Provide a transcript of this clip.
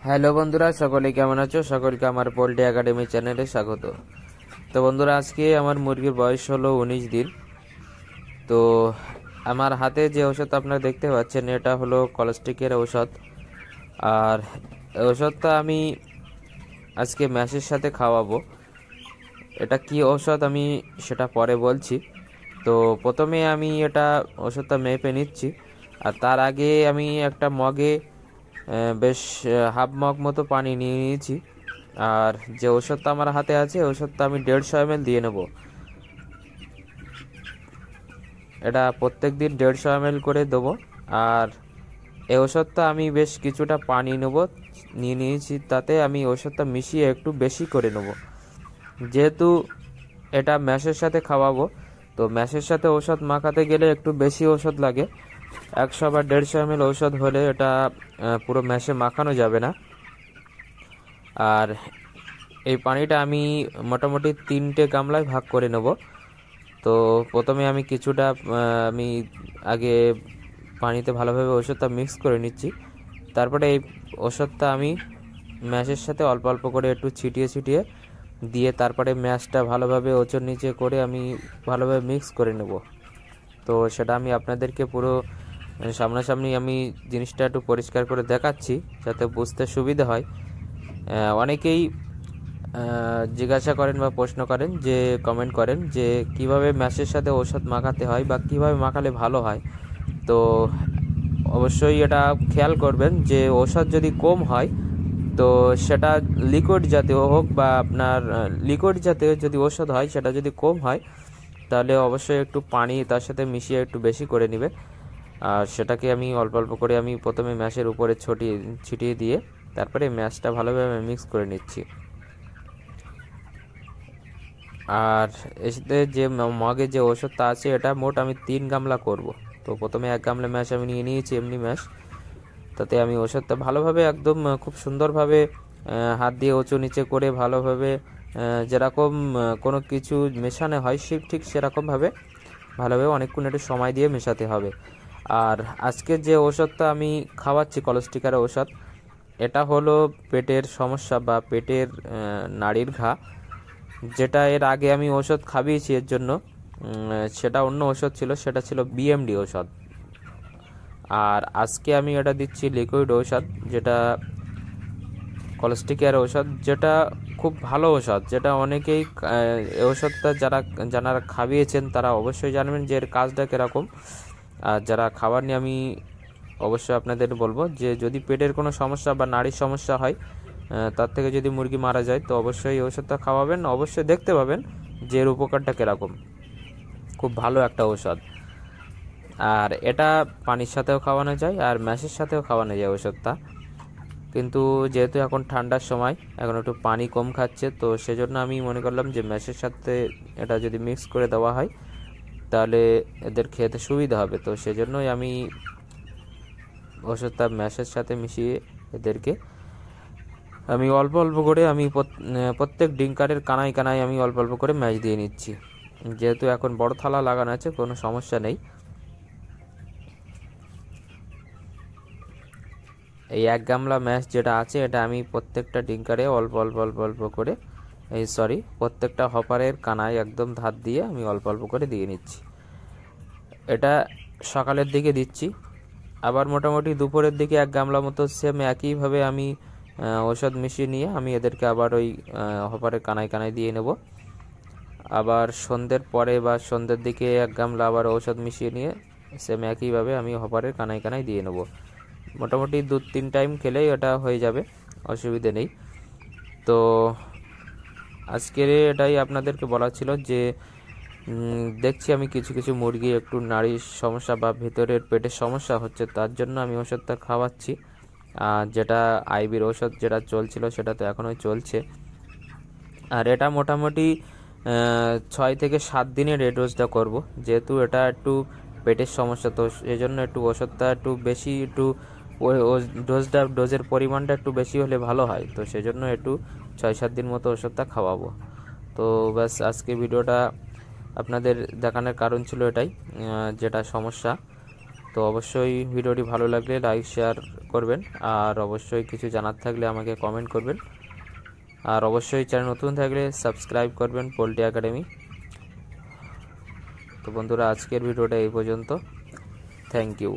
Hello বন্ধুরা, সকলে কেমন আছো? সকলকে আমার পোল্ট্রি একাডেমি চ্যানেলে স্বাগত। তো বন্ধুরা, আজকে আমার মুরগির বয়স হলো 19 দিন। তো আমার হাতে যে ওষুধ আপনারা দেখতে পাচ্ছেন, এটা হলো কলস্টিকের ঔষধ। আর ওষুধটা আমি আজকে ম্যাশের সাথে খাওয়াবো। এটা কি ঔষধ আমি সেটা পরে বলছি। তো প্রথমে আমি এটা ওষুধটা মেপে নিচ্ছি, আর তার আগে আমি একটা মগে বেশ হাফ মগ মতো পানি নিয়ে নিয়েছি। আর যে ওষুধটা আমার হাতে আছে, ওষুধটা আমি 150 ml দিয়ে নেব। এটা প্রত্যেক দিন 150 ml করে দেবো। আর এই ওষুধটা আমি বেশ কিছুটা পানি নিয়ে নিয়েছি, তাতে আমি ওষুধটা মিশিয়ে একটু বেশি করে নেব। যেহেতু এটা ম্যাশের সাথে খাওয়াবো, তো ম্যাশের সাথে ওষুধ মাখাতে গেলে একটু বেশি ওষুধ লাগে। 100 বা 150 ml ঔষধ হলে এটা পুরো ম্যাশে মাখানো যাবে না। আর এই পানিটা আমি মোটামুটি 3টে গামলায় ভাগ করে নেব। তো প্রথমে আমি কিছুটা আমি আগে পানিতে ভালোভাবে ওষুধটা মিক্স করে নিচ্ছি। তারপরে এই ওষুধটা আমি ম্যাশের সাথে অল্প অল্প করে একটু ছিটিয়ে দিয়ে তারপরে ম্যাশটা ভালোভাবে ওচর নিচে করে আমি ভালোভাবে মিক্স করে নেব। তো সেটা আমি আপনাদেরকে পুরো সামনাসামনি আমি জিনিসটা একটু পরিষ্কার করে দেখাচ্ছি, যাতে বুঝতে সুবিধা হয়। অনেকেই জিজ্ঞাসা করেন বা প্রশ্ন করেন, যে কমেন্ট করেন যে কিভাবে ম্যাশের সাথে ওষুধ মাখাতে হয় বা কিভাবে মাখালে ভালো হয়। তো অবশ্যই এটা খেয়াল করবেন যে ওষুধ যদি কম হয়, তো সেটা লিকুইড জাতীয় হোক বা আপনার লিকুইড জাতীয় যদি ওষুধ হয়, সেটা যদি কম হয়, তাহলে অবশ্যই একটু পানি তার সাথে মিশিয়ে একটু বেশি করে নেবে। আর সেটাকে আমি অল্প অল্প করে আমি প্রথমে ম্যাশের উপরে ছিটিয়ে দিয়ে তারপরে ম্যাশটা ভালোভাবে মিক্স করে নিচ্ছি। আর এতে যে মগে যে ওষুধটা আছে, এটা মোট আমি 3 গামলা করব। তো প্রথমে 1 গামলা ম্যাশ আমি নিয়ে নিয়েছি, এমনি ম্যাশ। তাতে আমি ওষুধটা ভালোভাবে একদম খুব সুন্দরভাবে হাত দিয়ে উঁচু নিচে করে ভালোভাবে যেরকম কোনো কিছু মেশানো হয় ঠিক সেরকমভাবে ভালোভাবে অনেকক্ষণ একটু সময় দিয়ে মেশাতে হবে। আর আজকের যে ওষুধটা আমি খাওয়াচ্ছি, কলস্টিকার ওষুধ, এটা হলো পেটের সমস্যা বা পেটের নাড়ির ঘা। যেটা এর আগে আমি ওষুধ খাইয়েছি এর জন্য, সেটা অন্য ওষুধ ছিল, সেটা ছিল বিএমডি ওষুধ। আর আজকে আমি এটা দিচ্ছি লিকুইড ওষুধ, যেটা কলস্টিকের ওষুধ, যেটা খুব ভালো ওষুধ, যেটা অনেকেই এই ওষুধটা যারা খাইয়েছেন তারা অবশ্যই জানবেন যে এর কাজটা কীরকম। আর যারা খাবার নিয়ে আমি অবশ্যই আপনাদের বলবো যে যদি পেটের কোনো সমস্যা বা নাড়ির সমস্যা হয়, তার থেকে যদি মুরগি মারা যায়, তো অবশ্যই এই ওষুধটা খাওয়াবেন। অবশ্যই দেখতে পাবেন যে এর উপকারটা কীরকম। খুব ভালো একটা ওষুধ। আর এটা পানির সাথেও খাওয়ানো যায় আর ম্যাশের সাথেও খাওয়ানো যায় ওষুধটা। কিন্তু যেহেতু এখন ঠান্ডার সময়, এখন একটু পানি কম খাচ্ছে, তো সেজন্য আমি মনে করলাম যে ম্যাশের সাথে এটা যদি মিক্স করে দেওয়া হয়, তাহলে এদের খেতে সুবিধা হবে। তো সেজন্যই আমি ওষুধটা ম্যাশের সাথে মিশিয়ে এদেরকে আমি অল্প অল্প করে আমি প্রত্যেক ডিঙ্কারের কানায় আমি অল্প অল্প করে ম্যাশ দিয়ে নিচ্ছি। যেহেতু এখন বড় থালা লাগানো আছে, কোনো সমস্যা নেই। এই 1 গামলা ম্যাশ যেটা আছে, এটা আমি প্রত্যেকটা ডিঙ্কারে অল্প অল্প করে প্রত্যেকটা হপারের কানায় একদম ধার দিয়ে আমি অল্প অল্প করে দিয়ে নিচ্ছি। এটা সকালের দিকে দিচ্ছি। আবার মোটামুটি দুপুরের দিকে 1 গামলা মতো সেম একইভাবে আমি ওষুধ মিশিয়ে নিয়ে আমি এদেরকে আবার ওই হপারের কানায় দিয়ে নেব। আবার সন্ধ্যের পরে বা সন্ধ্যের দিকে 1 গামলা আবার ঔষধ মিশিয়ে নিয়ে সেম একইভাবে আমি হপারের কানায় দিয়ে নেব। মোটামুটি 2-3 টাইম খেলেই এটা হয়ে যাবে, অসুবিধে নেই। তো আজকের এটাই আপনাদেরকে বলা ছিল যে দেখছি আমি কিছু মুরগি একটু নাড়ির সমস্যা বা ভিতরের পেটের সমস্যা হচ্ছে, তার জন্য আমি ওষুধটা খাওয়াচ্ছি। যেটা আইবির ওষুধ যেটা চলছিল, সেটা তো এখনও চলছে। আর এটা মোটামুটি 6 থেকে 7 দিনের এই ডোজটা করব, যেহেতু এটা একটু পেটের সমস্যা, তো এই জন্য একটু ওষুধটা একটু বেশি, একটু ডোজের পরিমাণটা একটু বেশি হলে ভালো হয়। তো সেজন্য একটু 6-7 দিন মতো ওষুধটা খাওয়াবো। তো ব্যাস, আজকে ভিডিওটা আপনাদের দেখানোর কারণ ছিল এটাই, যেটা সমস্যা। তো অবশ্যই ভিডিওটি ভালো লাগলে লাইক শেয়ার করবেন, আর অবশ্যই কিছু জানার থাকলে আমাকে কমেন্ট করবেন, আর অবশ্যই চ্যানেল নতুন থাকলে সাবস্ক্রাইব করবেন পোল্ট্রি একাডেমি। তো বন্ধুরা, আজকের ভিডিওটা এই পর্যন্ত। Thank you.